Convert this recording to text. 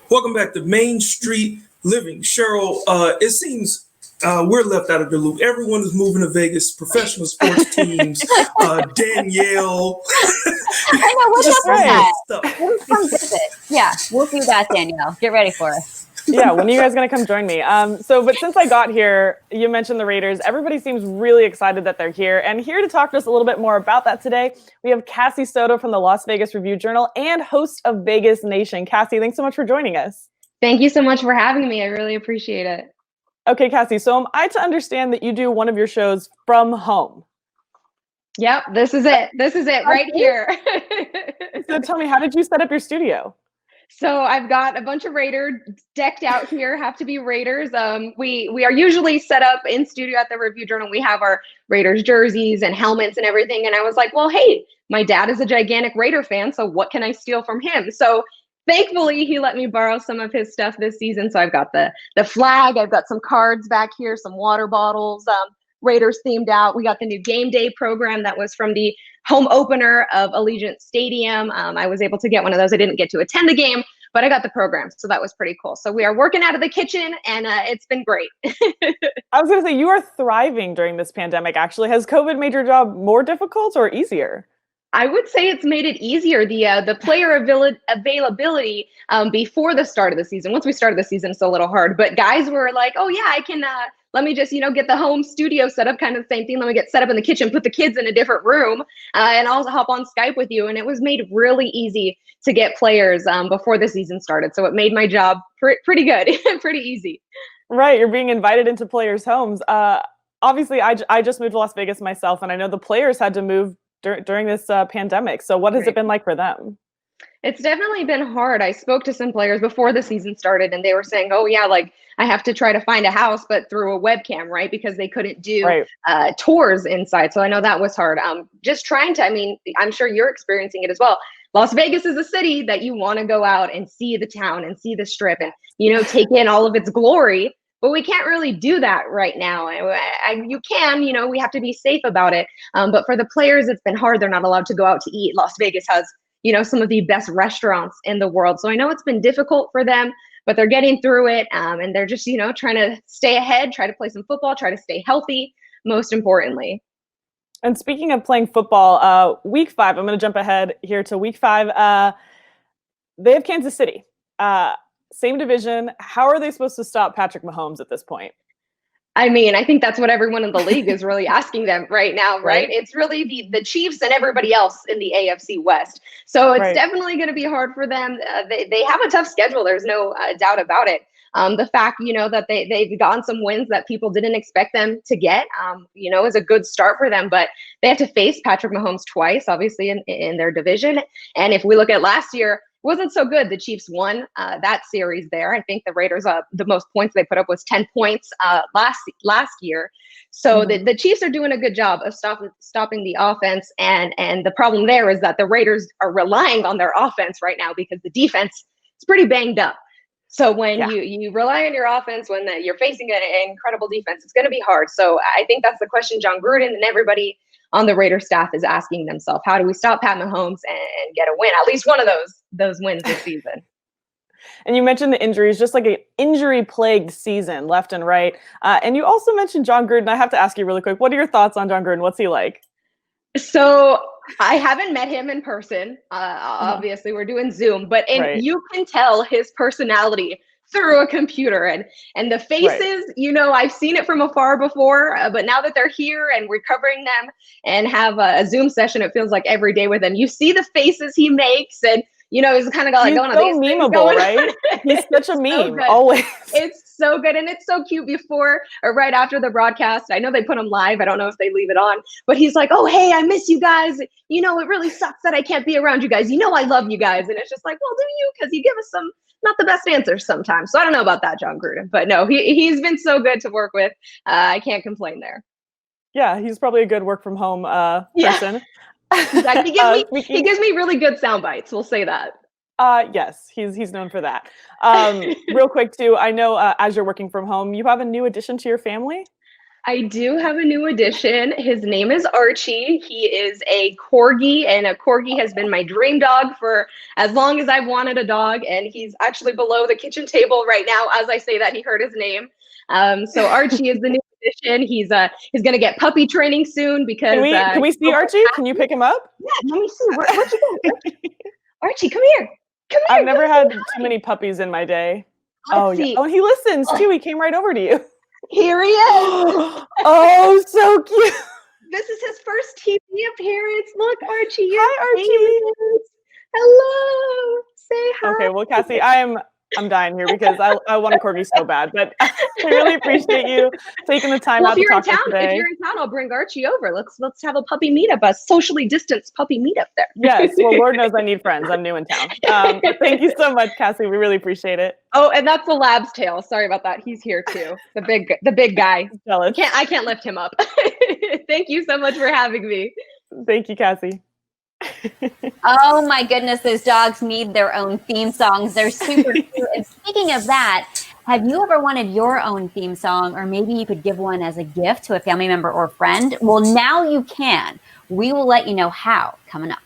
Welcome back to Main Street Living. Cheryl, it seems we're left out of the loop. Everyone is moving to Vegas, professional sports teams, Danielle. I know, what's up with that? Stuff. We'll come visit. Yeah, we'll do that, Danielle. Get ready for us. Yeah, when are you guys going to come join me? But since I got here, you mentioned the Raiders. Everybody seems really excited that they're here. And here to talk to us a little bit more about that today, we have Cassie Soto from the Las Vegas Review-Journal and host of Vegas Nation. Cassie, thanks so much for joining us. Thank you so much for having me. I really appreciate it. Okay, Cassie, so am I to understand that you do one of your shows from home? Yep, this is it. This is it right here. So tell me, how did you set up your studio? So I've got a bunch of Raiders decked out here, have to be Raiders. We are usually set up in studio at the Review Journal. We have our Raiders jerseys and helmets and everything. And I was like, well, hey, my dad is a gigantic Raider fan, so what can I steal from him? So thankfully, he let me borrow some of his stuff this season. So I've got the flag, I've got some cards back here, some water bottles, Raiders themed out. We got the new game day program that was from the home opener of Allegiant Stadium. I was able to get one of those. I didn't get to attend the game, but I got the program. So that was pretty cool. So we are working out of the kitchen and it's been great. I was going to say, you are thriving during this pandemic, actually. Has COVID made your job more difficult or easier? I would say it's made it easier. The player availability before the start of the season. Once we started the season, it's a little hard. But guys were like, "Oh yeah, I can. Let me just get the home studio set up." Kind of the same thing. Let me get set up in the kitchen, put the kids in a different room, and I'll hop on Skype with you. And it was made really easy to get players before the season started. So it made my job pretty good, pretty easy. Right, you're being invited into players' homes. Obviously, I just moved to Las Vegas myself, and I know the players had to move during this pandemic. So what has it been like for them? It's definitely been hard. I spoke to some players before the season started and they were saying, oh yeah, like I have to try to find a house, but through a webcam, right? Because they couldn't do tours inside. So I know that was hard. Just trying to, I'm sure you're experiencing it as well. Las Vegas is a city that you want to go out and see the town and see the strip and, take in all of its glory. But we can't really do that right now. You can, we have to be safe about it. But for the players, it's been hard. They're not allowed to go out to eat. Las Vegas has, some of the best restaurants in the world. So I know it's been difficult for them, but they're getting through it. And they're just, trying to stay ahead, try to play some football, try to stay healthy, most importantly. And speaking of playing football, week 5, I'm going to jump ahead here to week 5. They have Kansas City. Same division. How are they supposed to stop Patrick Mahomes at this point? I think that's what everyone in the league is really asking them right now, right? It's really the Chiefs and everybody else in the AFC West. So it's definitely going to be hard for them. They have a tough schedule. There's no doubt about it. The fact, that they've gotten some wins that people didn't expect them to get, is a good start for them. But they have to face Patrick Mahomes twice, obviously, in their division. And if we look at last year, wasn't so good. The Chiefs won that series there. I think the Raiders, the most points they put up was 10 points last year. So the Chiefs are doing a good job of stopping the offense. And the problem there is that the Raiders are relying on their offense right now because the defense is pretty banged up. So when you rely on your offense, when you're facing an incredible defense, it's going to be hard. So I think that's the question John Gruden and everybody on the Raiders staff is asking themselves. How do we stop Pat Mahomes and get a win? At least one of those wins this season. And you mentioned the injuries, just like an injury-plagued season left and right. And you also mentioned John Gruden. I have to ask you really quick, what are your thoughts on John Gruden? What's he like? So I haven't met him in person. Obviously, we're doing Zoom. But you can tell his personality through a computer and the faces, I've seen it from afar before, but now that they're here and we're covering them and have a Zoom session, it feels like every day with him. You see the faces he makes and, he's kind of going on. He's so memeable, right? He's such a meme, always. It's so good. And it's so cute before or right after the broadcast. I know they put him live. I don't know if they leave it on, but he's like, oh, hey, I miss you guys. It really sucks that I can't be around you guys. I love you guys. And it's just like, well, do you? Because you give us some not the best answers sometimes. So I don't know about that, John Gruden. But no, he's been so good to work with. I can't complain there. Yeah, he's probably a good work from home person. Exactly. He gives me really good sound bites. We'll say that. Yes, he's known for that. Real quick too, I know as you're working from home, you have a new addition to your family. I do have a new addition. His name is Archie. He is a Corgi, and a Corgi has been my dream dog for as long as I've wanted a dog. And he's actually below the kitchen table right now. As I say that, he heard his name. So Archie is the new addition. He's going to get puppy training soon because. Can we see Archie? Can you pick him up? Yeah, let me see. Where'd you go? Archie, come here. Come here. I've never had too many puppies in my day. Oh, yeah. Oh, he listens too. He came right over to you. Here he is. Oh, so cute. This is his first TV appearance. Look, Archie. Hi, Archie. Hello. Say hi. Okay, well, Cassie, I'm dying here because I want a Corgi so bad, but I really appreciate you taking the time out to talk to us today. If you're in town, I'll bring Archie over. Let's have a puppy meetup, a socially distanced puppy meetup there. Yes, well, Lord knows I need friends. I'm new in town. But thank you so much, Cassie. We really appreciate it. Oh, and that's the lab's tail. Sorry about that. He's here too. The big guy. Jealous. I can't lift him up. Thank you so much for having me. Thank you, Cassie. Oh my goodness, those dogs need their own theme songs. They're super cute. And speaking of that, have you ever wanted your own theme song, or maybe you could give one as a gift to a family member or friend? Well, now you can. We will let you know how coming up.